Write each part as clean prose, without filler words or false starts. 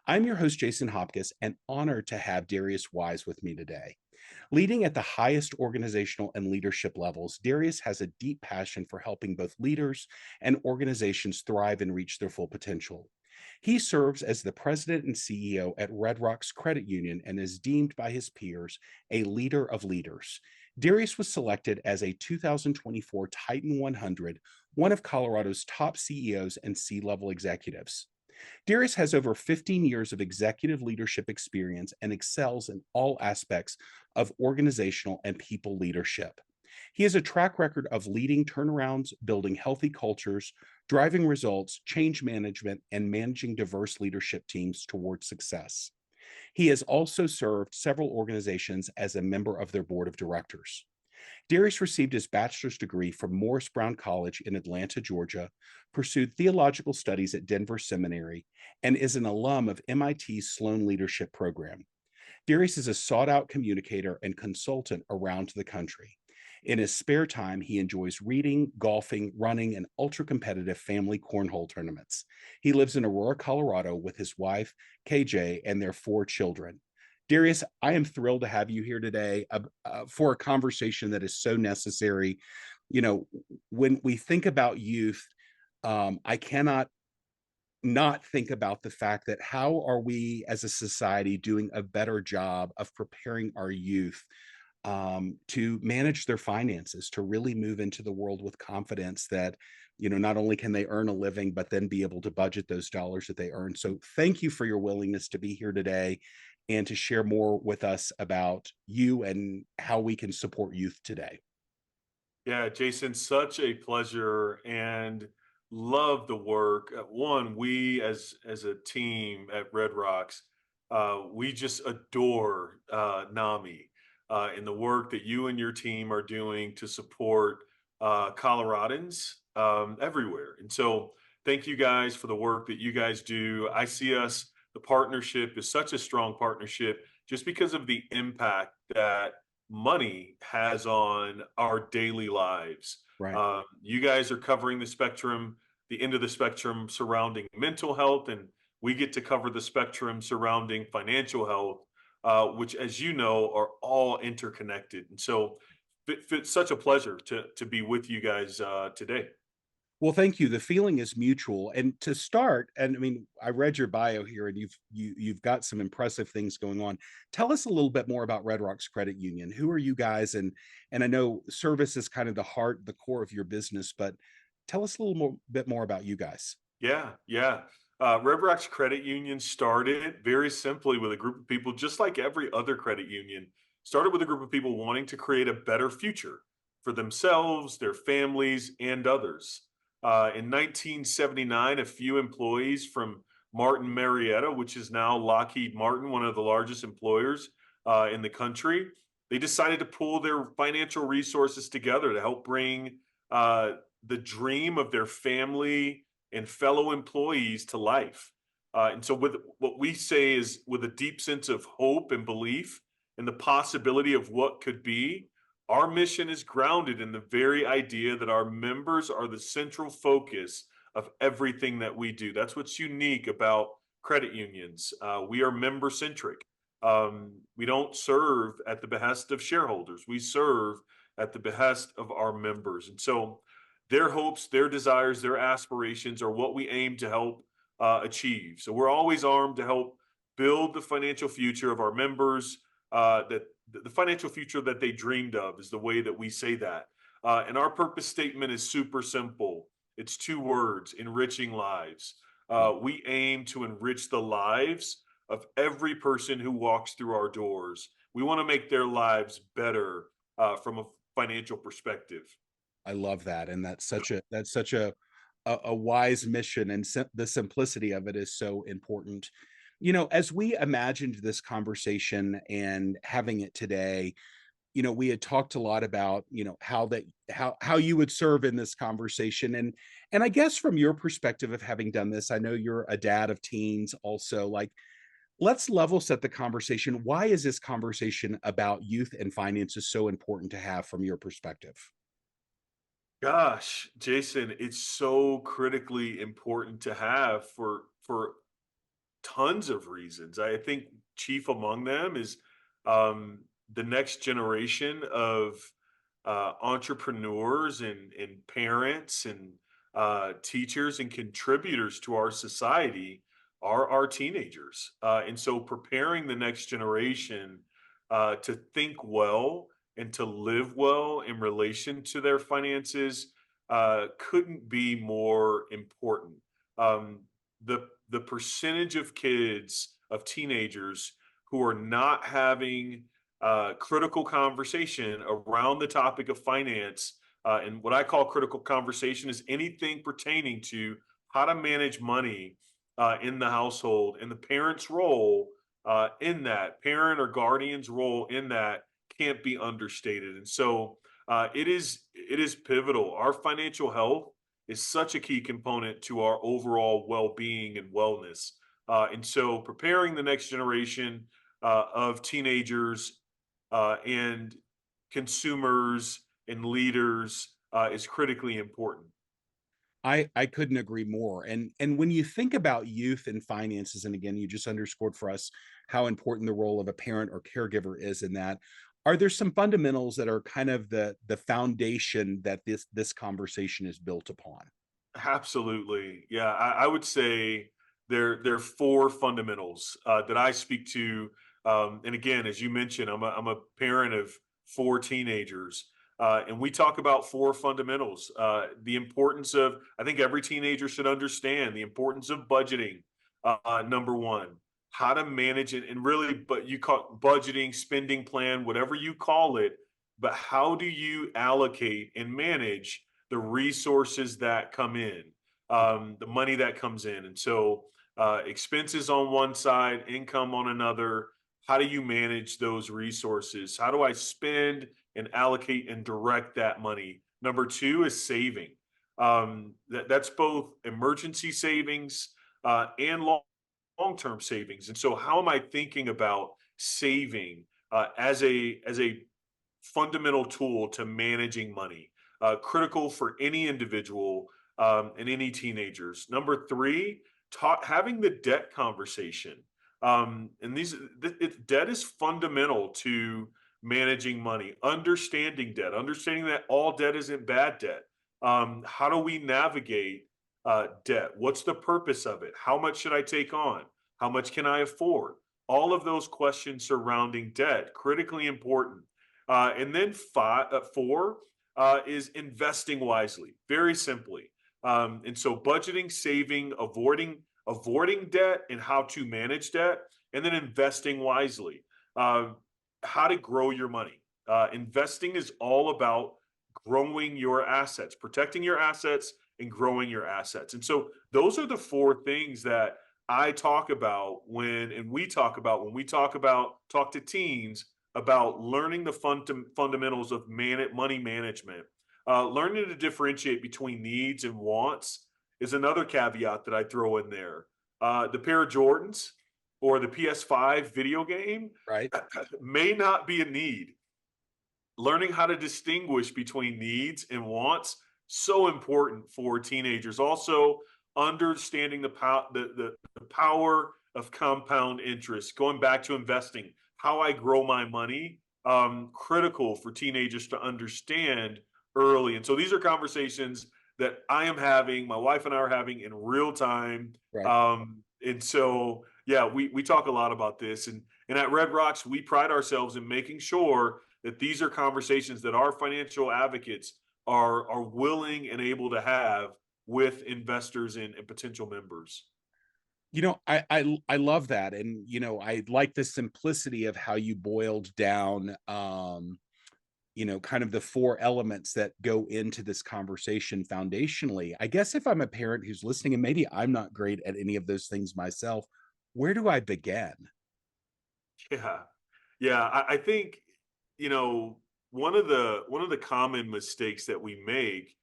I'm your host, Jason Hopcus, and honored to have Darius Wise with me today. Leading at the highest organizational and leadership levels, Darius has a deep passion for helping both leaders and organizations thrive and reach their full potential. He serves as the president and CEO at Red Rocks Credit Union and is deemed by his peers a leader of leaders. Darius was selected as a 2024 Titan 100, one of Colorado's top CEOs and C-level executives. Darius has over 15 years of executive leadership experience and excels in all aspects of organizational and people leadership. He has a track record of leading turnarounds, building healthy cultures, driving results, change management, and managing diverse leadership teams towards success. He has also served several organizations as a member of their board of directors. Darius received his bachelor's degree from Morris Brown College in Atlanta, Georgia, pursued theological studies at Denver Seminary, and is an alum of MIT's Sloan Leadership Program. Darius is a sought out communicator and consultant around the country. In his spare time, he enjoys reading, golfing, running, and ultra competitive family cornhole tournaments. He lives in Aurora, Colorado with his wife, KJ, and their 4 children. Darius, I am thrilled to have you here today for a conversation that is so necessary. You know, when we think about youth, I cannot not think about the fact that how are we as a society doing a better job of preparing our youth to manage their finances, to really move into the world with confidence that, not only can they earn a living, but then be able to budget those dollars that they earn. So thank you for your willingness to be here today and to share more with us about you and how we can support youth today. Yeah, Jason, such a pleasure and love the work. One, we as a team at Red Rocks, we just adore NAMI and the work that you and your team are doing to support Coloradans everywhere. And so, thank you guys for the work that you guys do. I see us, the partnership is such a strong partnership just because of the impact that money has on our daily lives. Right. You guys are covering the end of the spectrum surrounding mental health, and we get to cover the spectrum surrounding financial health, which, as you know, are all interconnected. And so, it's such a pleasure to be with you guys today. Well, thank you. The feeling is mutual. And to start, and I mean, I read your bio here, and you've got some impressive things going on. Tell us a little bit more about Red Rocks Credit Union. Who are you guys? And I know service is kind of the heart, the core of your business, but tell us a little more bit more about you guys. Yeah, yeah. Red Rocks Credit Union started very simply with a group of people, just like every other credit union, started with a group of people wanting to create a better future for themselves, their families, and others. In 1979, a few employees from Martin Marietta, which is now Lockheed Martin, one of the largest employers in the country, they decided to pool their financial resources together to help bring the dream of their family and fellow employees to life. And so, with what we say is with a deep sense of hope and belief in the possibility of what could be, our mission is grounded in the very idea that our members are the central focus of everything that we do. That's what's unique about credit unions. We are member centric. We don't serve at the behest of shareholders, we serve at the behest of our members. And so, their hopes, their desires, their aspirations are what we aim to help achieve. So we're always armed to help build the financial future of our members. That the financial future that they dreamed of is the way that we say that. And our purpose statement is super simple. It's 2 words: enriching lives. We aim to enrich the lives of every person who walks through our doors. We want to make their lives better from a financial perspective. I love that, and that's such a wise mission, and the simplicity of it is so important. As we imagined this conversation and having it today, we had talked a lot about, how you would serve in this conversation. And I guess from your perspective of having done this, I know you're a dad of teens also, like, let's level set the conversation. Why is this conversation about youth and finances so important to have from your perspective? Gosh, Jason, it's so critically important to have for tons of reasons. I think chief among them is um, the next generation of entrepreneurs and parents and teachers and contributors to our society are our teenagers. And so preparing the next generation to think well and to live well in relation to their finances couldn't be more important. Um, the percentage of kids, of teenagers who are not having critical conversation around the topic of finance. And what I call critical conversation is anything pertaining to how to manage money in the household and the parent's role in that, parent or guardian's role in that can't be understated. And so it is pivotal. Our financial health is such a key component to our overall well-being and wellness. And so preparing the next generation of teenagers and consumers and leaders is critically important. I couldn't agree more. And when you think about youth and finances, and again, you just underscored for us how important the role of a parent or caregiver is in that. Are there some fundamentals that are kind of the foundation that this conversation is built upon? Absolutely. Yeah, I would say there are four fundamentals that I speak to. And again, as you mentioned, I'm a parent of four teenagers. And we talk about four fundamentals. The importance of, I think every teenager should understand the importance of budgeting. Number one, how to manage it, and really, but you call it budgeting, spending plan, whatever you call it. But how do you allocate and manage the resources that come in, the money that comes in? And so, expenses on one side, income on another. How do you manage those resources? How do I spend and allocate and direct that money? Number two is saving. That's both emergency savings and long-term savings. And so, how am I thinking about saving as a fundamental tool to managing money? Critical for any individual and any teenagers. Number three, having the debt conversation. And debt is fundamental to managing money, understanding debt, understanding that all debt isn't bad debt. How do we navigate debt? What's the purpose of it? How much should I take on? How much can I afford? All of those questions surrounding debt, critically important. And then four is investing wisely, very simply. And so budgeting, saving, avoiding debt and how to manage debt, and then investing wisely. Uh, how to grow your money. Investing is all about growing your assets, protecting your assets, and growing your assets. And so those are the four things that I talk about and we talk about when we talk to teens about learning the fundamentals of money management. Learning to differentiate between needs and wants is another caveat that I throw in there. The pair of Jordans or the PS5 video game Right? may not be a need. Learning how to distinguish between needs and wants, so important for teenagers. Also, understanding the power of compound interest, going back to investing, how I grow my money, critical for teenagers to understand early. And so these are conversations that I am having, my wife and I are having in real time. Right. And so, yeah, we talk a lot about this. And at Red Rocks, we pride ourselves in making sure that these are conversations that our financial advocates are willing and able to have with investors and potential members. I love that, and I like the simplicity of how you boiled down, kind of the four elements that go into this conversation foundationally. I guess if I'm a parent who's listening, and maybe I'm not great at any of those things myself, where do I begin? Yeah. Yeah. I think, you know, one of the common mistakes that we make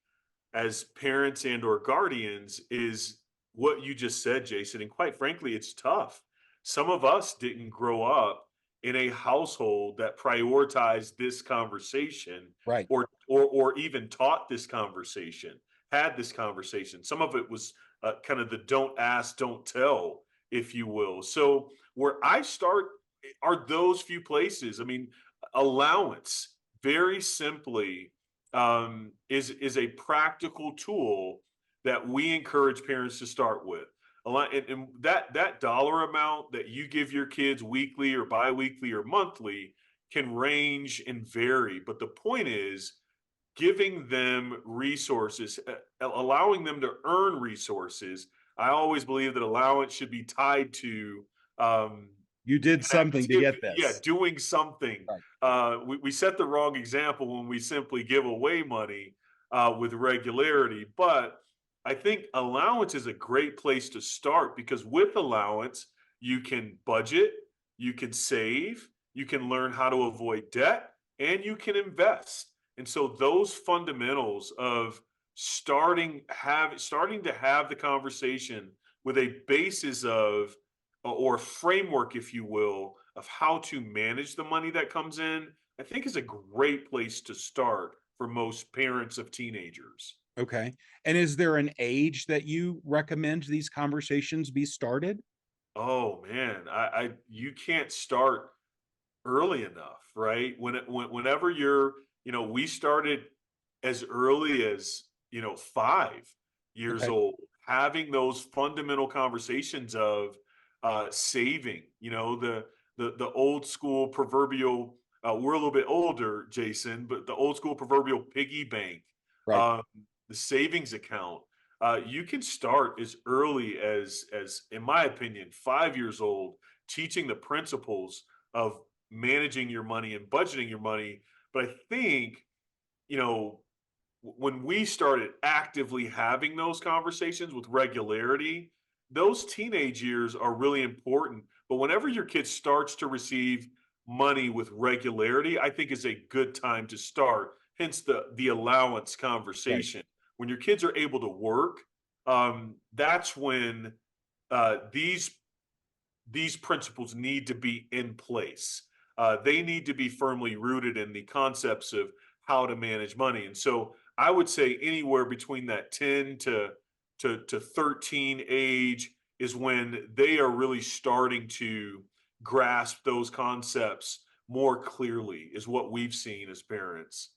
as parents and or guardians is what you just said, Jason. And quite frankly, it's tough. Some of us didn't grow up in a household that prioritized this conversation Right. or even taught this conversation, had this conversation. Some of it was kind of the don't ask, don't tell. if you will. So where I start are those few places. I mean, allowance, very simply, is a practical tool that we encourage parents to start with. And that dollar amount that you give your kids weekly or biweekly or monthly can range and vary. But the point is giving them resources, allowing them to earn resources. I always believe that allowance should be tied to um, You did an something to get activity, yeah, this. doing something. Right. We set the wrong example when we simply give away money with regularity. But I think allowance is a great place to start because with allowance, you can budget, you can save, you can learn how to avoid debt, and you can invest. And so those fundamentals of starting to have the conversation with a basis of or framework, if you will, of how to manage the money that comes in, I think is a great place to start for most parents of teenagers. Okay. And is there an age that you recommend these conversations be started? Oh man, I you can't start early enough, right? Whenever you're, we started as early as 5 years Okay. old, having those fundamental conversations of saving. The old school proverbial. We're a little bit older, Jason, but the old school proverbial piggy bank, Right. um, the savings account. You can start as early as in my opinion, 5 years old, teaching the principles of managing your money and budgeting your money. But I think, you know, when we started actively having those conversations with regularity, those teenage years are really important. But whenever your kid starts to receive money with regularity, I think is a good time to start. Hence the allowance Right. conversation. When your kids are able to work, that's when uh, these these principles need to be in place. They need to be firmly rooted in the concepts of how to manage money. And so I would say anywhere between that 10 to 13 age is when they are really starting to grasp those concepts more clearly, is what we've seen as parents.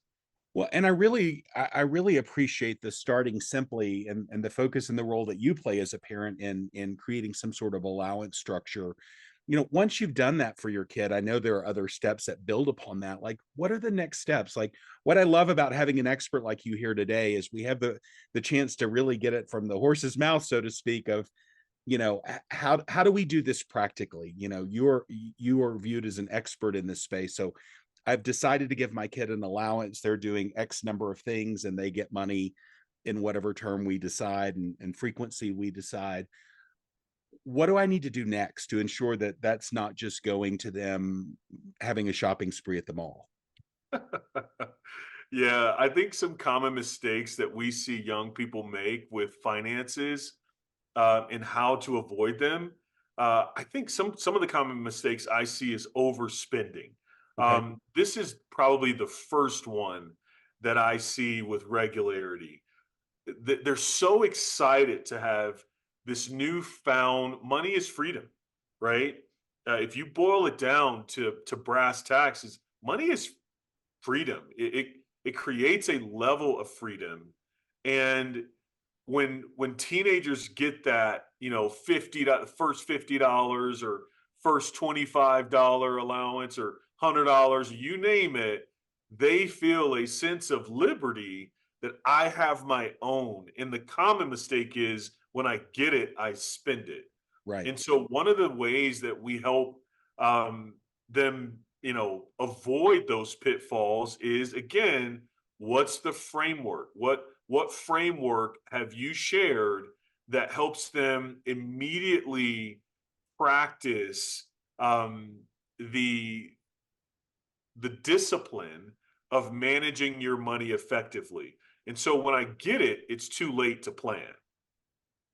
Well, and I really appreciate the starting simply and the focus and the role that you play as a parent in creating some sort of allowance structure. Once you've done that for your kid, I know there are other steps that build upon that. Like, what are the next steps? Like, what I love about having an expert like you here today is we have the chance to really get it from the horse's mouth, so to speak, of how do we do this practically. You are viewed as an expert in this space, so I've decided to give my kid an allowance. They're doing X number of things and they get money in whatever term we decide and frequency we decide. What do I need to do next to ensure that that's not just going to them having a shopping spree at the mall? Yeah, I think some common mistakes that we see young people make with finances and how to avoid them. I think some of the common mistakes I see is overspending. Okay. This is probably the first one that I see with regularity. They're so excited to have this newfound money is freedom, right? If you boil it down to brass taxes, money is freedom. It creates a level of freedom, and when teenagers get that, 50 first $50 or first $25 allowance or $100, you name it, they feel a sense of liberty that I have my own. And the common mistake is when I get it, I spend it. Right. And so one of the ways that we help them, avoid those pitfalls is, again, what's the framework? What framework have you shared that helps them immediately practice the the discipline of managing your money effectively? And so when I get it, it's too late to plan.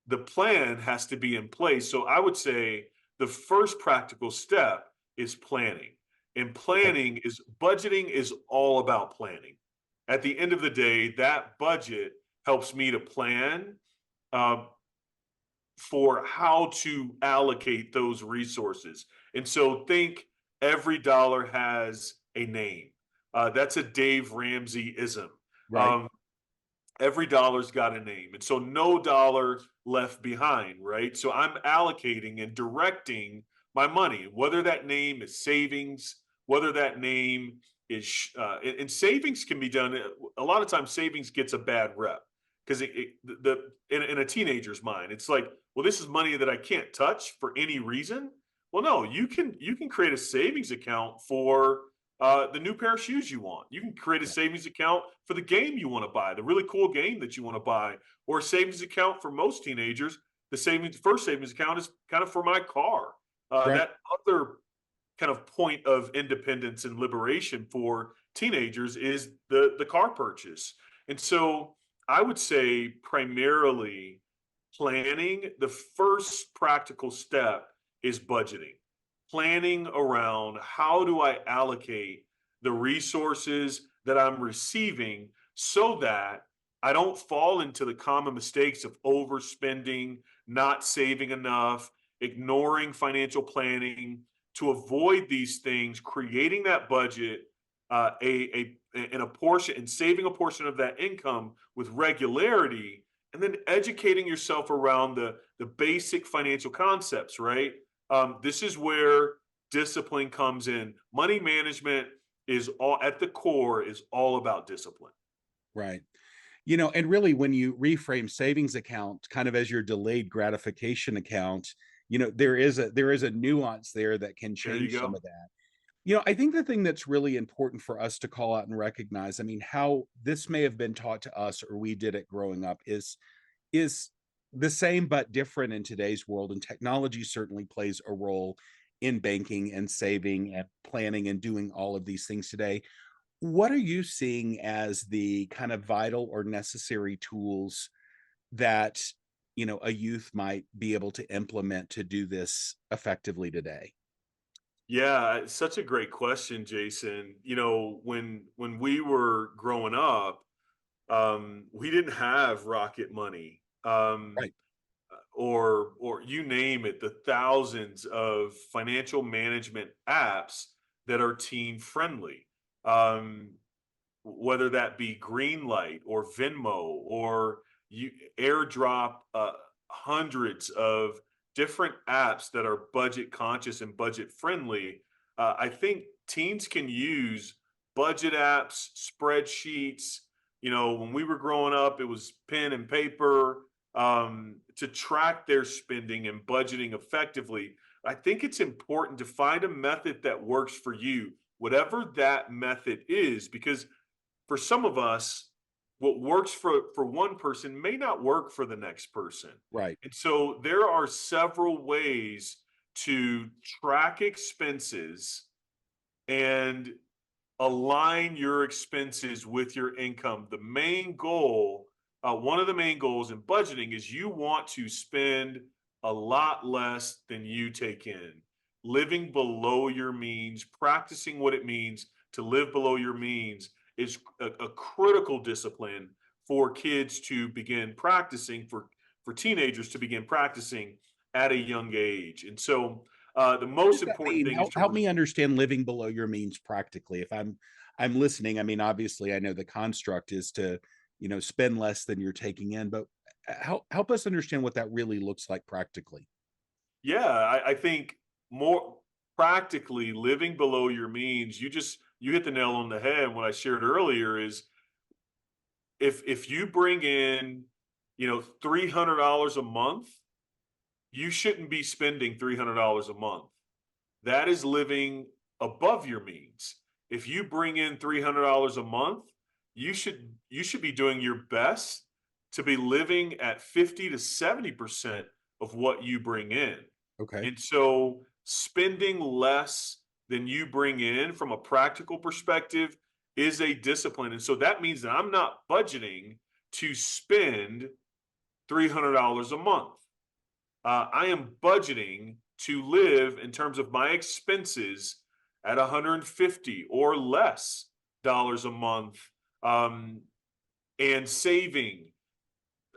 The plan has to be in place. So I would say the first practical step is planning. And Okay. budgeting is all about planning. At the end of the day, that budget helps me to plan. Uh, for how to allocate those resources. And so think every dollar has a name. That's a Dave Ramsey ism. Right. Um, every dollar's got a name. And so no dollar left behind, right? So I'm allocating and directing my money, whether that name is savings, whether that name is, and savings can be done. A lot of times savings gets a bad rep because in a teenager's mind, it's like, well, this is money that I can't touch for any reason. Well, no, you can create a savings account for the new pair of shoes you want. You can create a savings account for the game you want to buy, the really cool game that you want to buy, or a savings account for most teenagers. First savings account is kind of for my car. Right. That other kind of point of independence and liberation for teenagers is the car purchase. And so I would say primarily planning, the first practical step is budgeting. Planning around how do I allocate the resources that I'm receiving so that I don't fall into the common mistakes of overspending, not saving enough, ignoring financial planning. To avoid these things, creating that budget, in a portion and saving a portion of that income with regularity, and then educating yourself around the basic financial concepts, right? This is where discipline comes in. Money management is all at the core is all about discipline. Right. And really when you reframe savings account kind of as your delayed gratification account, there is a nuance there that can There you change some go. of that. I think the thing that's really important for us to call out and recognize, I mean, how this may have been taught to us or we did it growing up is the same but different in today's world, and technology certainly plays a role in banking and saving and planning and doing all of these things today. What are you seeing as the kind of vital or necessary tools that, a youth might be able to implement to do this effectively today? Yeah, it's such a great question, Jason. When we were growing up, we didn't have Rocket Money. Right. Or you name it, the thousands of financial management apps that are teen friendly. Um, whether that be Greenlight or Venmo or you airdrop, hundreds of different apps that are budget conscious and budget friendly. I think teens can use budget apps, spreadsheets. When we were growing up, it was pen and paper, to track their spending and budgeting effectively. I think it's important to find a method that works for you, whatever that method is, because for some of us, what works for one person may not work for the next person. Right. And so there are several ways to track expenses and align your expenses with your income. One of the main goals in budgeting is you want to spend a lot less than you take in. Living below your means, practicing what it means to live below your means is a critical discipline for kids to begin practicing, for teenagers to begin practicing at a young age. And so the What most does that important mean? thing is Help me understand living below your means practically. If I'm listening, I mean, obviously I know the construct is to, spend less than you're taking in, but help us understand what that really looks like practically. Yeah, I think more practically living below your means, you hit the nail on the head. What I shared earlier is if you bring in, $300 a month, you shouldn't be spending $300 a month. That is living above your means. If you bring in $300 a month, you should be doing your best to be living at 50 to 70% of what you bring in. Okay. And so spending less than you bring in from a practical perspective is a discipline. And so that means that I'm not budgeting to spend $300 a month. I am budgeting to live in terms of my expenses at 150 or less dollars a month, and saving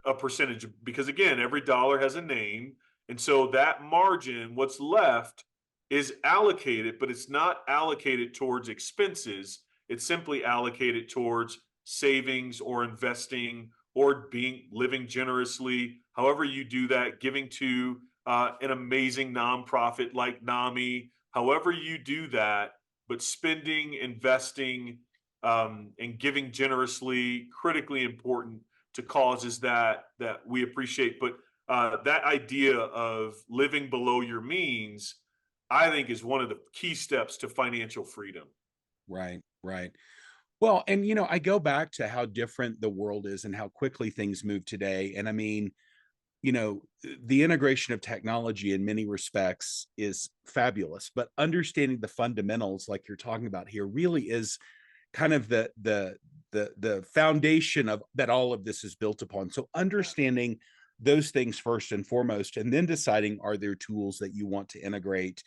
a percentage, because again, every dollar has a name. And so that margin, what's left, is allocated, but it's not allocated towards expenses. It's simply allocated towards savings or investing or being living generously. However, you do that, giving to an amazing nonprofit like NAMI, however, you do that, but spending, investing, and giving generously, critically important to causes that we appreciate. But that idea of living below your means, I think, is one of the key steps to financial freedom. Right, right. Well, and I go back to how different the world is and how quickly things move today. And I mean, the integration of technology in many respects is fabulous, but understanding the fundamentals like you're talking about here really is kind of the foundation of that all of this is built upon. So Yeah. understanding those things first and foremost, and then deciding, are there tools that you want to integrate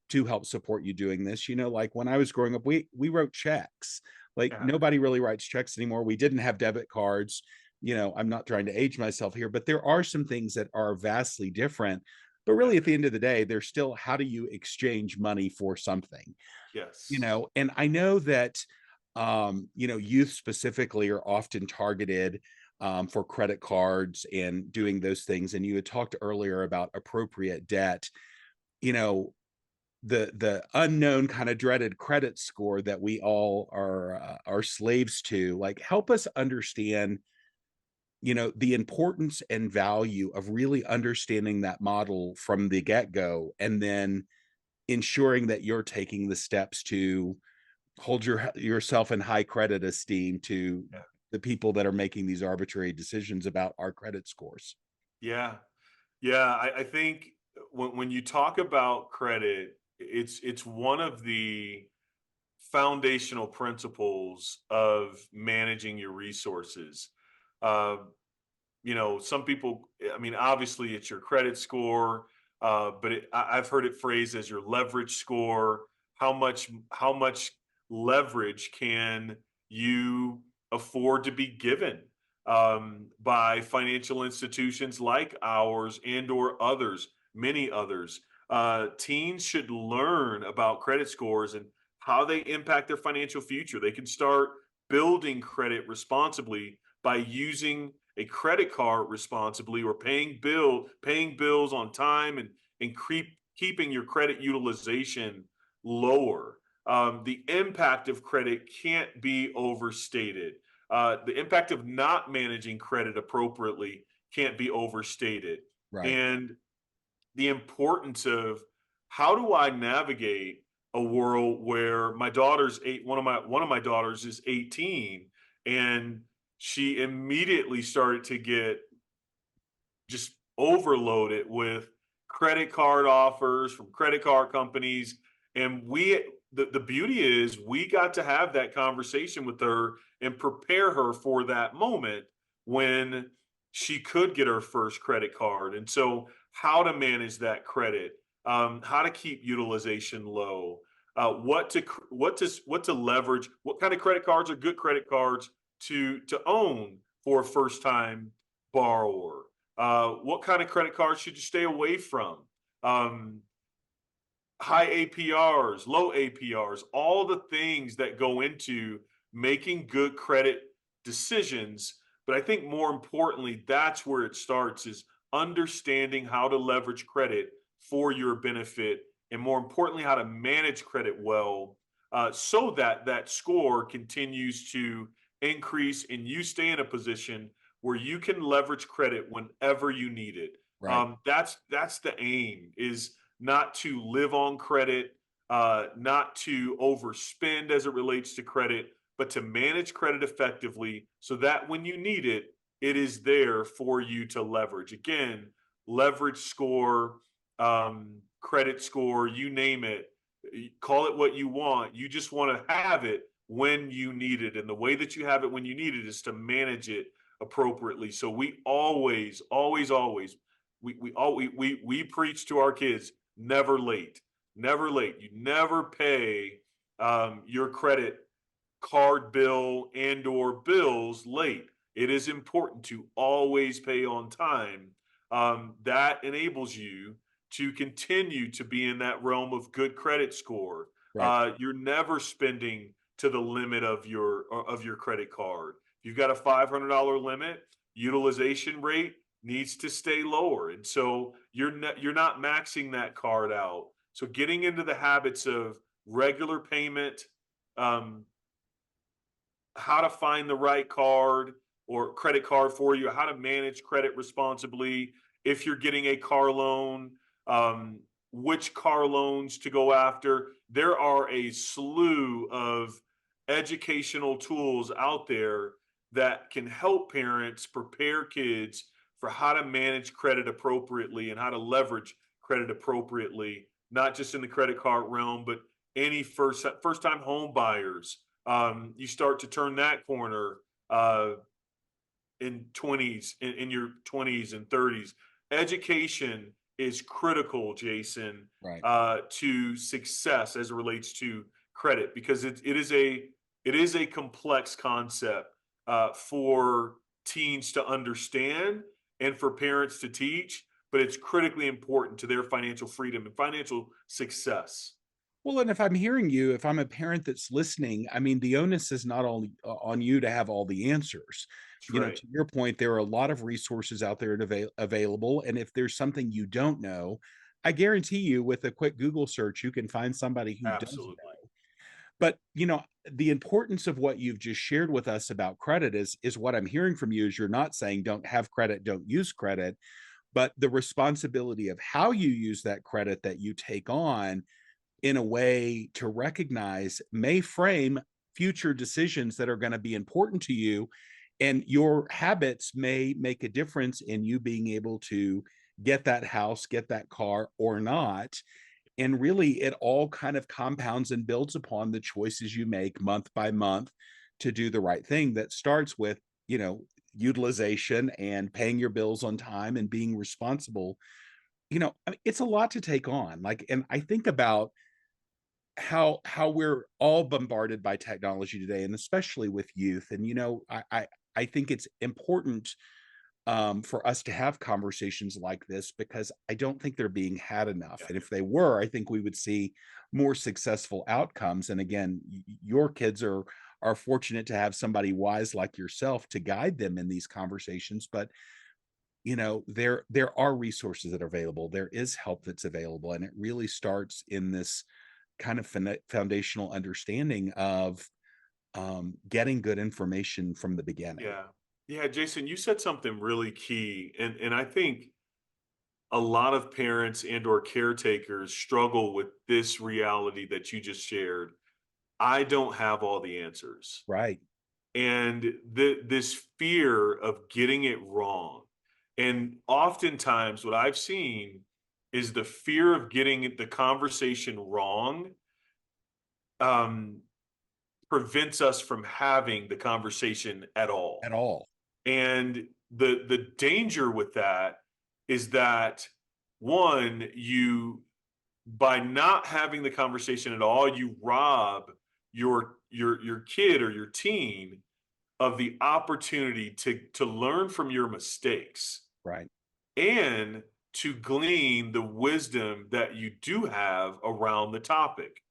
to help support you doing this? Like when I was growing up, we wrote checks. Like Yeah. nobody really writes checks anymore. We didn't have debit cards. I'm not trying to age myself here, but there are some things that are vastly different. But Yeah. really, at the end of the day, there's still, how do you exchange money for something? Yes. And I know that youth specifically are often targeted for credit cards and doing those things. And you had talked earlier about appropriate debt. You know, the unknown kind of dreaded credit score that we all are slaves to. Like, help us understand the importance and value of really understanding that model from the get-go, and then ensuring that you're taking the steps to hold yourself in high credit esteem to Yeah. the people that are making these arbitrary decisions about our credit scores. Yeah. Yeah. I think when you talk about credit, it's one of the foundational principles of managing your resources. Uh, some people, I mean, obviously it's your credit score, but I've heard it phrased as your leverage score. How much leverage can you afford to be given by financial institutions like ours and or others, many others? Teens should learn about credit scores and how they impact their financial future. They can start building credit responsibly by using a credit card responsibly, or paying bills on time, and keeping your credit utilization lower. The impact of credit can't be overstated. The impact of not managing credit appropriately can't be overstated. Right. And the importance of, how do I navigate a world where my daughter's eight one of my daughters is 18, and she immediately started to get just overloaded with credit card offers from credit card companies. And the beauty is, we got to have that conversation with her and prepare her for that moment when she could get her first credit card. And so, how to manage that credit, how to keep utilization low, what to leverage, what kind of credit cards are good credit cards to own for a first time borrower, what kind of credit cards should you stay away from? Um, High APRs, low APRs, all the things that go into making good credit decisions. But I think more importantly, that's where it starts, is understanding how to leverage credit for your benefit, and more importantly, how to manage credit well, so that that score continues to increase and you stay in a position where you can leverage credit whenever you need it. Right. That's the aim, is not to live on credit, not to overspend as it relates to credit, but to manage credit effectively so that when you need it, it is there for you to leverage. Again, leverage score, credit score, you name it, call it what you want. You just want to have it when you need it. And the way that you have it when you need it is to manage it appropriately. So we always, always, always, we preach to our kids, never late, never late. You never pay your credit card bill and or bills late. it is important to always pay on time. That enables you to continue to be in that realm of good credit score. Right. You're never spending to the limit of your credit card. If you've got a $500 limit, utilization rate needs to stay lower, and so you're not maxing that card out. So getting into the habits of regular payment, um, how to find the right card or credit card for you, how to manage credit responsibly. If you're getting a car loan, um, which car loans to go after. There are a slew of educational tools out there that can help parents prepare kids for how to manage credit appropriately and how to leverage credit appropriately, not just in the credit card realm, but any first time home buyers. You start to turn that corner uh, in your 20s and 30s. Education is critical, Jason, Right. to success as it relates to credit, because it is a complex concept for teens to understand and for parents to teach, but it's critically important to their financial freedom and financial success. Well, and if I'm hearing you, if I'm a parent that's listening, I mean, the onus is not only on you to have all the answers. That's right. To your point, there are a lot of resources out there available. And if there's something you don't know, I guarantee you, with a quick Google search, you can find somebody who does Absolutely. know. But the importance of what you've just shared with us about credit is what I'm hearing from you is you're not saying don't have credit, don't use credit, but the responsibility of how you use that credit that you take on in a way to recognize may frame future decisions that are going to be important to you, and your habits may make a difference in you being able to get that house, get that car or not. And really it all kind of compounds and builds upon the choices you make month by month to do the right thing, that starts with utilization and paying your bills on time and being responsible. I mean, it's a lot to take on, like, and I think about how we're all bombarded by technology today, and especially with youth. And I think it's important for us to have conversations like this, because I don't think they're being had enough. Yeah. And if they were, I think we would see more successful outcomes. And again, your kids are fortunate to have somebody wise like yourself to guide them in these conversations. But there are resources that are available. There is help that's available, and it really starts in this kind of foundational understanding of getting good information from the beginning. Yeah. Yeah, Jason, you said something really key. And I think a lot of parents and or caretakers struggle with this reality that you just shared. I don't have all the answers. Right. And this fear of getting it wrong. And oftentimes what I've seen is the fear of getting the conversation wrong um, prevents us from having the conversation at all. At all. And the danger with that is that, one, you, by not having the conversation at all, you rob your kid or your teen of the opportunity to learn from your mistakes Right. and to glean the wisdom that you do have around the topic.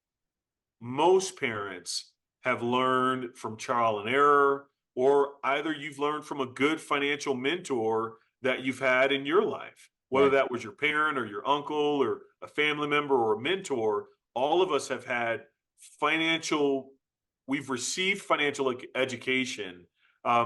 Most parents have learned from trial and error, or either you've learned from a good financial mentor that you've had in your life, whether Right. that was your parent or your uncle or a family member or a mentor. All of us have had financial, we've received financial education,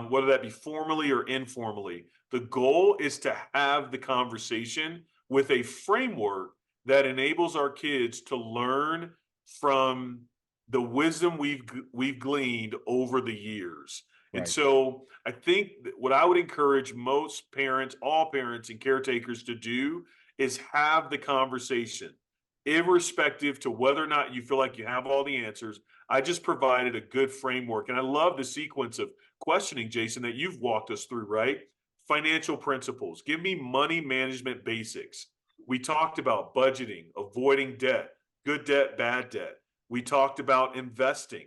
whether that be formally or informally. The goal is to have the conversation with a framework that enables our kids to learn from the wisdom we've gleaned over the years. And Right. so I think what I would encourage most parents, all parents and caretakers to do is have the conversation, irrespective to whether or not you feel like you have all the answers. I just provided a good framework. And I love the sequence of questioning, Jason, that you've walked us through, right? Financial principles. Give me money management basics. We talked about budgeting, avoiding debt, good debt, bad debt. We talked about investing,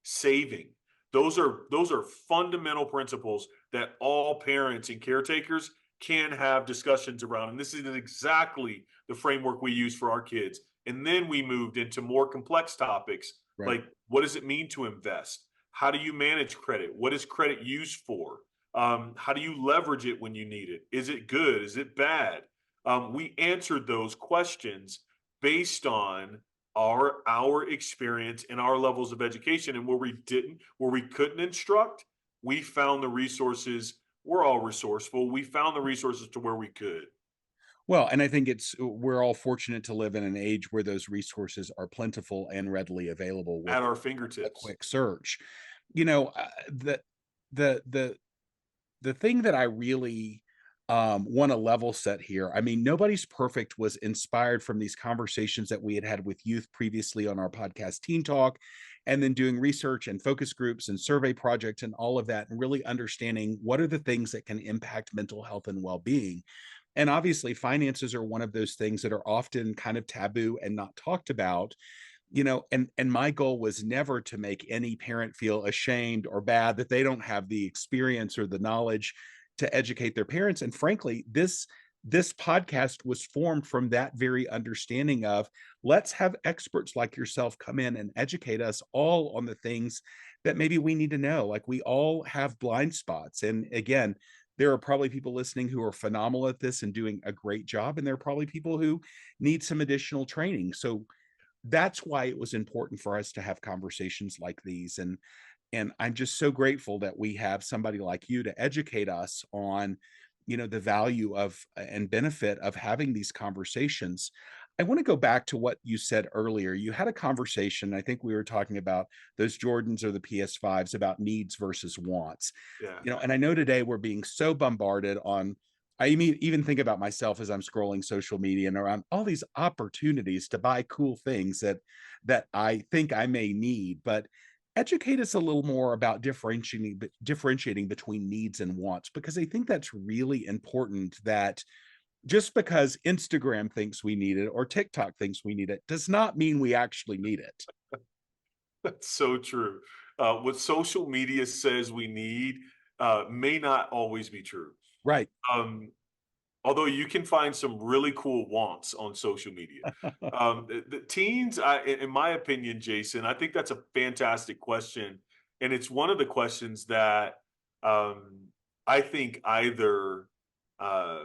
saving. Those are fundamental principles that all parents and caretakers can have discussions around. And this is exactly the framework we use for our kids. And then we moved into more complex topics Right. like, what does it mean to invest? How do you manage credit? What is credit used for? How do you leverage it when you need it? Is it good? Is it bad? We answered those questions based on our experience and our levels of education. And where we couldn't instruct, we found the resources. We're all resourceful. We found the resources to where we could Well, and I think we're all fortunate to live in an age where those resources are plentiful and readily available with at our a fingertips. quick search. You know, the the the thing that I really want to level set here. I mean, Nobody's Perfect was inspired from these conversations that we had had with youth previously on our podcast, Teen Talk, and then doing research and focus groups and survey projects and all of that, and really understanding what are the things that can impact mental health and well being. And obviously, finances are one of those things that are often kind of taboo and not talked about, and my goal was never to make any parent feel ashamed or bad that they don't have the experience or the knowledge to educate their parents. And frankly, this podcast was formed from that very understanding of, let's have experts like yourself come in and educate us all on the things that maybe we need to know. Like, we all have blind spots, and again, there are probably people listening who are phenomenal at this and doing a great job, and there are probably people who need some additional training. So that's why it was important for us to have conversations like these. And I'm just so grateful that we have somebody like you to educate us on, the value of and benefit of having these conversations. I want to go back to what you said earlier. You had a conversation, I think we were talking about those Jordans or the PS5s, about needs versus wants. Yeah. And I know today we're being so bombarded on, I mean, even think about myself as I'm scrolling social media and around all these opportunities to buy cool things that I think I may need. But educate us a little more about differentiating between needs and wants, because I think that's really important. That just because Instagram thinks we need it or TikTok thinks we need it does not mean we actually need it. That's so true. What social media says we need may not always be true. Right. Um, Although you can find some really cool wants on social media. The teens, in my opinion, Jason, I think that's a fantastic question. And it's one of the questions that I think either uh,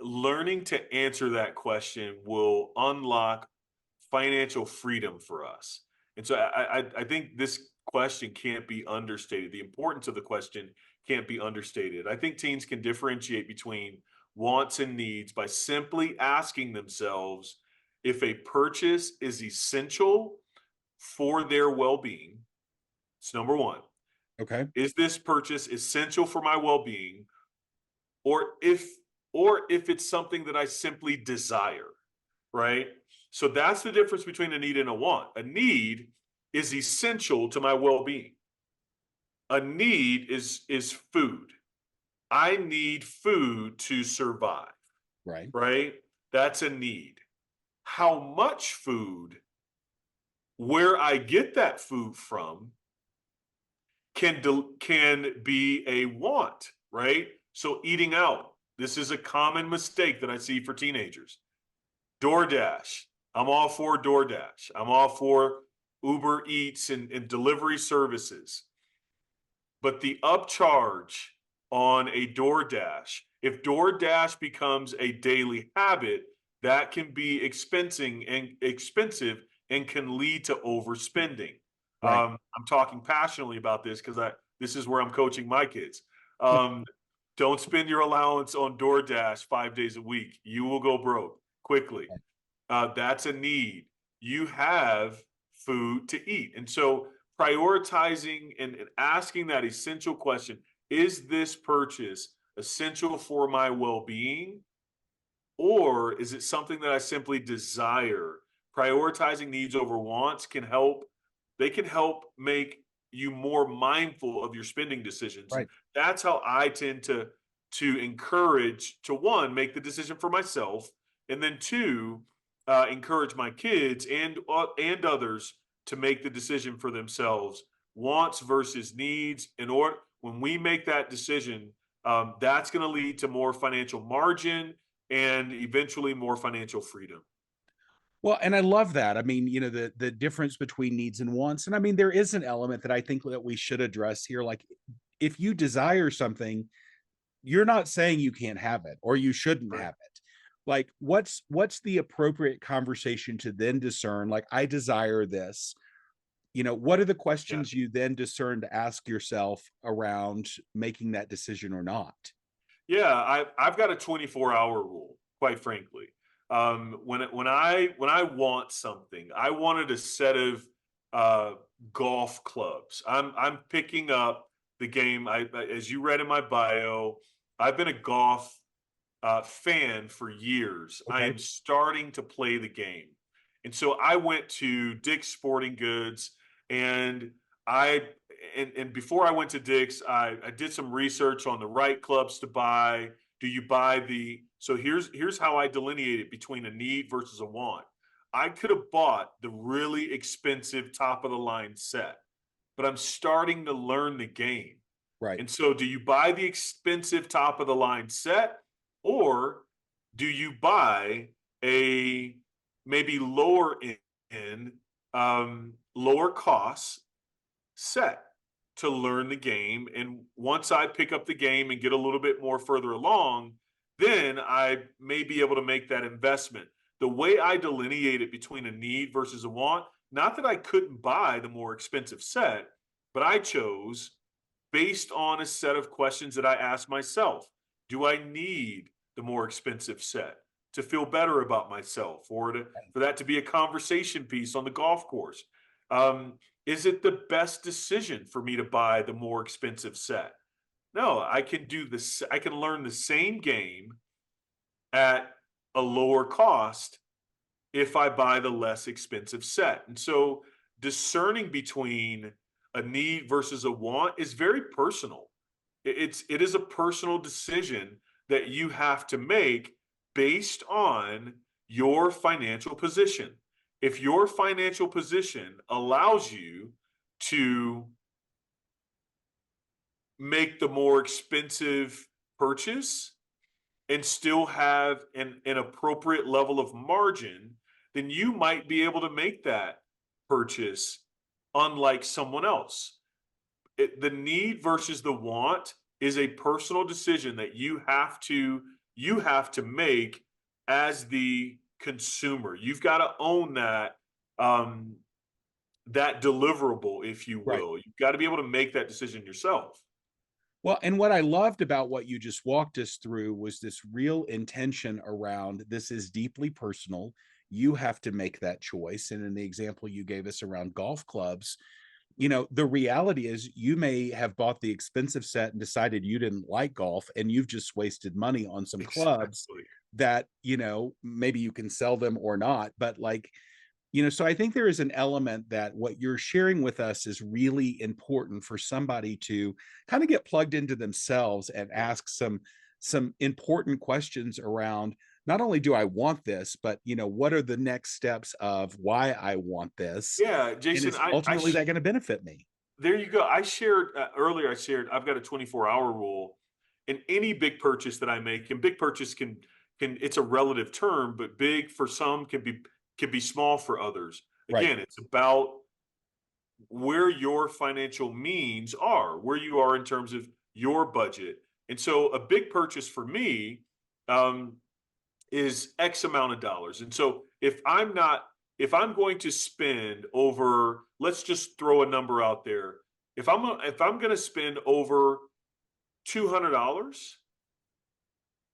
learning to answer that question will unlock financial freedom for us. And so I think this question can't be understated. The importance of the question can't be understated. I think teens can differentiate between wants and needs by simply asking themselves if a purchase is essential for their well-being. It's number one. Okay. Is this purchase essential for my well-being, or if it's something that I simply desire, right? So that's the difference between a need and a want. A need is essential to my well-being. A need is food. I need food to survive, Right. right? That's a need. How much food, where I get that food from, can be a want, right? So eating out. This is a common mistake that I see for teenagers. DoorDash. I'm all for DoorDash. I'm all for Uber Eats and delivery services. But the upcharge on a DoorDash, if DoorDash becomes a daily habit, that can be expensive and can lead to overspending. Right. I'm talking passionately about this because this is where I'm coaching my kids. Um, don't spend your allowance on DoorDash 5 days a week. You will go broke quickly. That's a need. You have food to eat. And so prioritizing and asking that essential question, is this purchase essential for my well-being? Or is it something that I simply desire? Prioritizing needs over wants they can help make you more mindful of your spending decisions. And Right. that's how I tend to encourage to, one, make the decision for myself, and then two, encourage my kids and others to make the decision for themselves wants versus needs. In order, when we make that decision, that's going to lead to more financial margin and eventually more financial freedom. Well, and I love that. I mean, the difference between needs and wants. And I mean, there is an element that I think that we should address here. Like, if you desire something, you're not saying you can't have it or you shouldn't Right. have it. Like, what's the appropriate conversation to then discern, like, I desire this. What are the Yeah. questions you then discern to ask yourself around making that decision or not? Yeah, I've got a 24-hour rule, quite frankly. When I want something, I wanted a set of uh, golf clubs. I'm picking up the game. As you read in my bio, I've been a golf fan for years. I Okay. am starting to play the game. And so I went to Dick's Sporting Goods and I and before I went to Dick's, I did some research on the right clubs to buy. Do you buy the so here's how I delineate it between a need versus a want. I could have bought the really expensive top of the line set, but I'm starting to learn the game. Right. And so, do you buy the expensive top of the line set, or do you buy a maybe end, lower cost set to learn the game? And once I pick up the game and get a little bit more further along, then I may be able to make that investment. The way I delineate it between a need versus a want, not that I couldn't buy the more expensive set, but I chose based on a set of questions that I asked myself. Do I need the more expensive set to feel better about myself or for that to be a conversation piece on the golf course? Is it the best decision for me to buy the more expensive set? No, I can do this. I can learn the same game at a lower cost if I buy the less expensive set. And so discerning between a need versus a want is very personal. It is a personal decision that you have to make based on your financial position. If your financial position allows you to make the more expensive purchase and still have an appropriate level of margin, then you might be able to make that purchase unlike someone else. The need versus the want is a personal decision that you have to make as the consumer. You've got to own that deliverable, if you Right. will. You've got to be able to make that decision yourself. Well, and what I loved about what you just walked us through was this real intention around, this is deeply personal. You have to make that choice. And in the example you gave us around golf clubs, the reality is you may have bought the expensive set and decided you didn't like golf, and you've just wasted money on some clubs Exactly. that, maybe you can sell them or not. But, like, so I think there is an element that what you're sharing with us is really important for somebody to kind of get plugged into themselves and ask some important questions around, not only do I want this, but what are the next steps of why I want this? Yeah, And Jason, is ultimately that going to benefit me? there you go. I shared earlier. I shared I've got a 24-hour rule, and any big purchase that I make, and big purchase can it's a relative term, but big for some can be small for others. Right. Again, it's about where your financial means are, where you are in terms of your budget. And so, a big purchase for me um, is X amount of dollars. And so, if I'm going to spend over, let's just throw a number out there. If I'm going to spend over $200,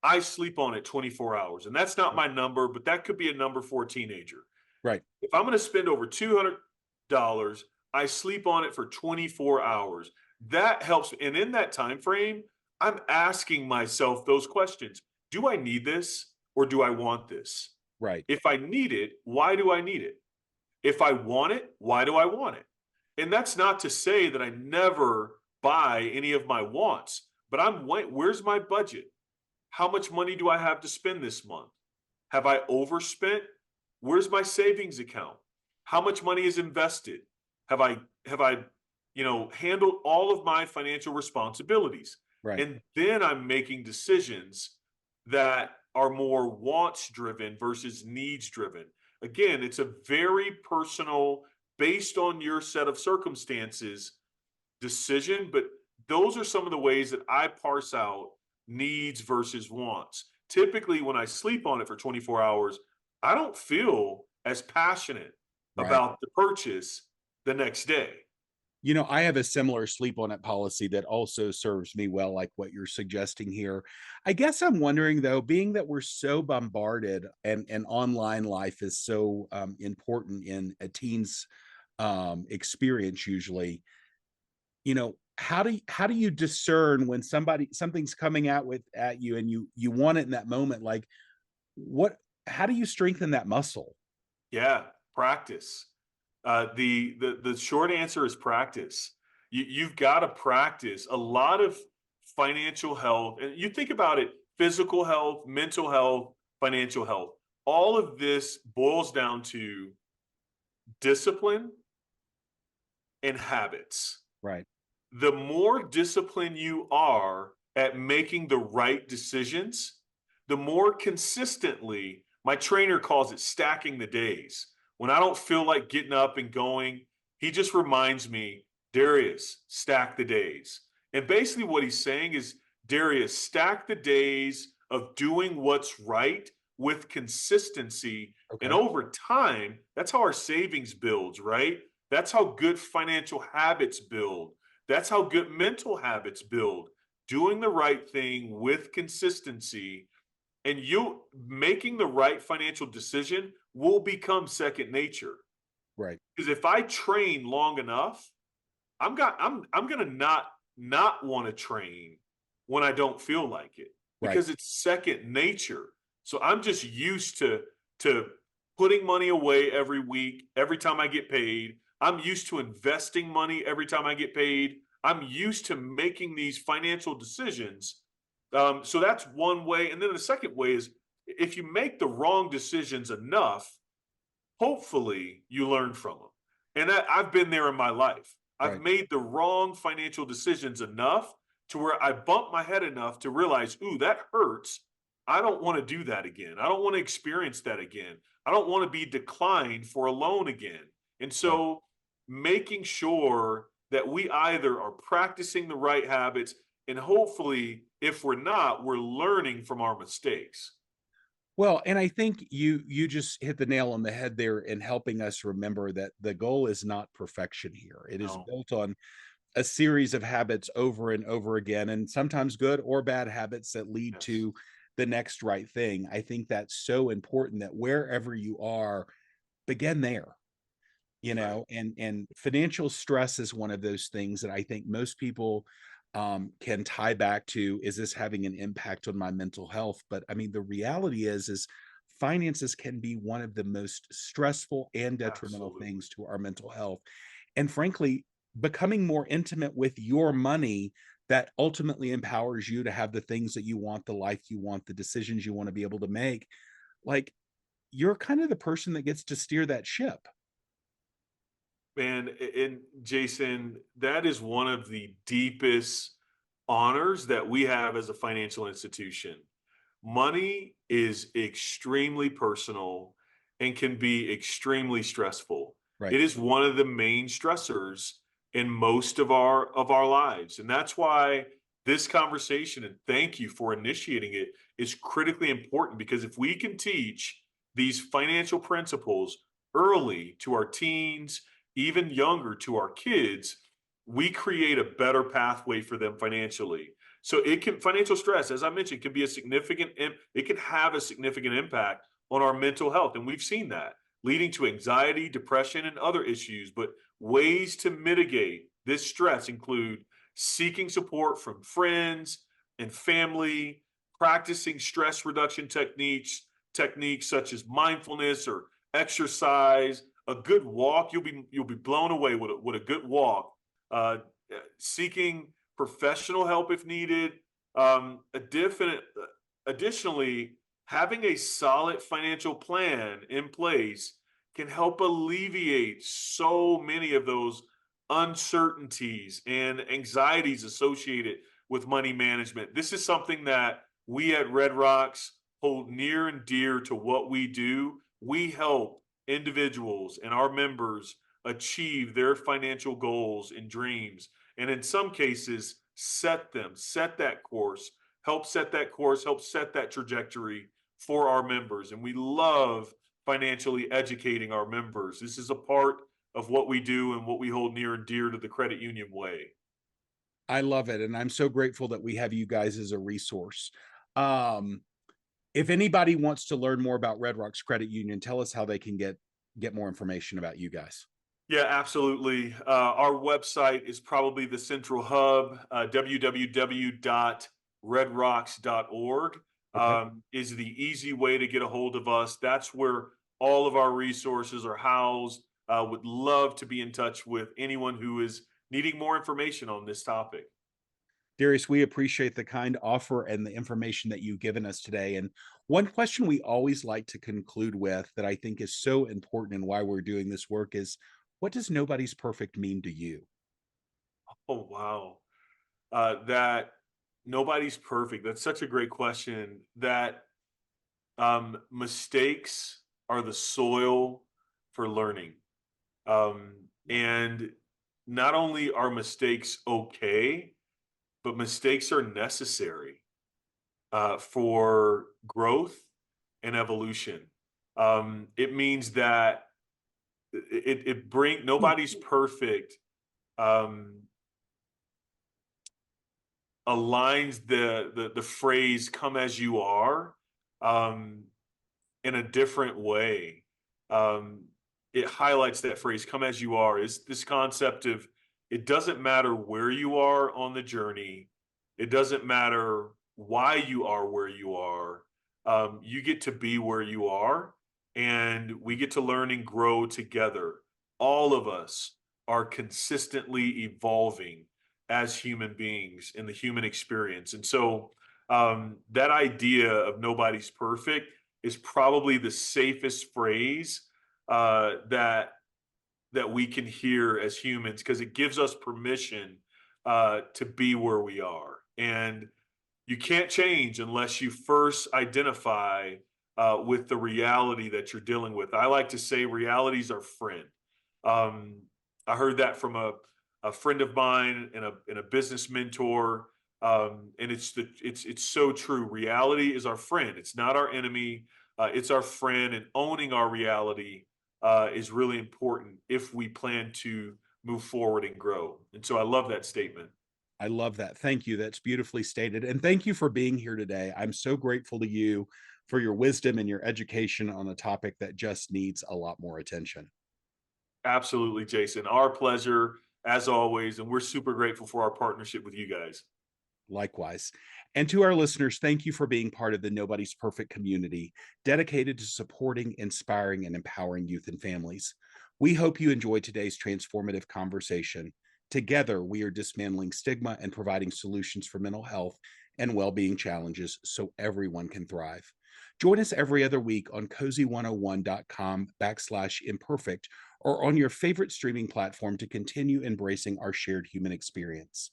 I sleep on it 24 hours, and that's not my number, but that could be a number for a teenager. Right. If I'm going to spend over $200, I sleep on it for 24 hours. That helps. And in that time frame, I'm asking myself those questions. Do I need this or do I want this? Right. If I need it, why do I need it? If I want it, why do I want it? And that's not to say that I never buy any of my wants, but where's my budget? How much money do I have to spend this month? Have I overspent? Where's my savings account? How much money is invested? Have I handled all of my financial responsibilities. Right. And then I'm making decisions that are more wants driven versus needs driven. Again, it's a very personal, based on your set of circumstances decision, but those are some of the ways that I parse out needs versus wants. Typically, when I sleep on it for 24 hours, I don't feel as passionate Right. about the purchase the next day. I have a similar sleep on it policy that also serves me well, like what you're suggesting here. I guess I'm wondering though, being that we're so bombarded and online life is so important in a teen's experience usually, how do you discern when something's coming out with at you and you want it in that moment? Like what how do you strengthen that muscle? Yeah, practice. The short answer is practice. You've got to practice a lot of financial health, and you think about it: physical health, mental health, financial health. All of this boils down to discipline and habits. Right. The more disciplined you are at making the right decisions, the more consistently, my trainer calls it stacking the days. When I don't feel like getting up and going, he just reminds me, Darius, stack the days. And basically, what he's saying is, Darius, stack the days of doing what's right with consistency. And Okay. over time, that's how our savings builds, right? That's how good financial habits build. That's how good mental habits build. Doing the right thing with consistency, and you making the right financial decision will become second nature. Right. Because if I train long enough, I'm gonna not want to train when I don't feel like it, Right. because it's second nature. So I'm just used to putting money away every week, every time I get paid. I'm used to investing money every time I get paid. I'm used to making these financial decisions. So that's one way. And then the second way is, if you make the wrong decisions enough, hopefully you learn from them. And I've been there in my life. I've Right. made the wrong financial decisions enough to where I bump my head enough to realize, ooh, that hurts. I don't want to do that again. I don't want to experience that again. I don't want to be declined for a loan again. And Right. so making sure that we either are practicing the right habits, and hopefully, if we're not, we're learning from our mistakes. Well, and I think you just hit the nail on the head there in helping us remember that the goal is not perfection here. It is No. built on a series of habits over and over again, and sometimes good or bad habits that lead Yes. to the next right thing. I think that's so important that wherever you are, begin there. Right. And financial stress is one of those things that I think most people can tie back to, is this having an impact on my mental health? But I mean, the reality is finances can be one of the most stressful and detrimental Absolutely. things to our mental health. And frankly, becoming more intimate with your money that ultimately empowers you to have the things that you want, the life you want, the decisions you want to be able to make. Like, you're kind of the person that gets to steer that ship. Man, and Jason, that is one of the deepest honors that we have as a financial institution. Money is extremely personal and can be extremely stressful. Right. It is one of the main stressors in most of our lives. And that's why this conversation, and thank you for initiating it, is critically important, because if we can teach these financial principles early to our teens, even younger to our kids, we create a better pathway for them financially. So it can, financial stress, as I mentioned, can be a significant, it can have a significant impact on our mental health. And we've seen that, leading to anxiety, depression, and other issues. But ways to mitigate this stress include seeking support from friends and family, practicing stress reduction techniques such as mindfulness or exercise, a good walk. You'll be blown away with a good walk. Uh, Seeking professional help if needed. Additionally, having a solid financial plan in place can help alleviate so many of those uncertainties and anxieties associated with money management. This is something that we at Red Rocks hold near and dear to what we do. We help individuals and our members achieve their financial goals and dreams. And in some cases, set that course, help set that trajectory for our members. And we love financially educating our members. This is a part of what we do and what we hold near and dear to the credit union way. I love it, and I'm so grateful that we have you guys as a resource. Um, if anybody wants to learn more about Red Rocks Credit Union, tell us how they can get more information about you guys. Yeah, absolutely. Our website is probably the central hub. Www.redrocks.org Okay. is the easy way to get a hold of us. That's where all of our resources are housed. Would love to be in touch with anyone who is needing more information on this topic. Darius, we appreciate the kind offer and the information that you've given us today. And one question we always like to conclude with that I think is so important and why we're doing this work is, what does nobody's perfect mean to you? Oh, wow. That nobody's perfect. That's such a great question. That mistakes are the soil for learning. And not only are mistakes okay, but mistakes are necessary for growth and evolution. It means that it bring nobody's perfect um, aligns the phrase "come as you are" um, in a different way. Um, it highlights that phrase "come as you are" is this concept of it doesn't matter where you are on the journey, it doesn't matter why you are where you are. You get to be where you are, and we get to learn and grow together. All of us are consistently evolving as human beings in the human experience. And so that idea of nobody's perfect is probably the safest phrase that we can hear as humans because it gives us permission to be where we are. And you can't change unless you first identify with the reality that you're dealing with. I like to say reality's our friend. Um, I heard that from a friend of mine and a business mentor. And it's so true. Reality is our friend. It's not our enemy. It's our friend, and owning our reality is really important if we plan to move forward and grow. And so I love that statement. I love that. Thank you. That's beautifully stated. And thank you for being here today. I'm so grateful to you for your wisdom and your education on a topic that just needs a lot more attention. Absolutely, Jason. Our pleasure as always. And we're super grateful for our partnership with you guys. Likewise. And to our listeners, thank you for being part of the Nobody's Perfect community, dedicated to supporting, inspiring, and empowering youth and families. We hope you enjoyed today's transformative conversation. Together, we are dismantling stigma and providing solutions for mental health and well-being challenges so everyone can thrive. Join us every other week on cozy101.com/imperfect or on your favorite streaming platform to continue embracing our shared human experience.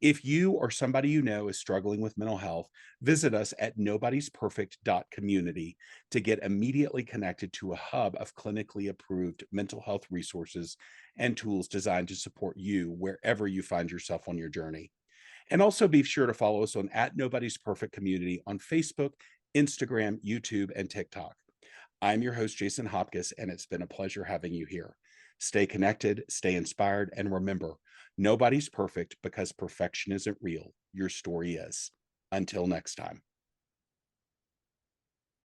If you or somebody you know is struggling with mental health, visit us at nobodysperfect.community to get immediately connected to a hub of clinically approved mental health resources and tools designed to support you wherever you find yourself on your journey. And also be sure to follow us on at Nobody's Perfect Community on Facebook, Instagram, YouTube, and TikTok. I'm your host, Jason Hopcus, and it's been a pleasure having you here. Stay connected, stay inspired, and remember, nobody's perfect because perfection isn't real. Your story is. Until next time.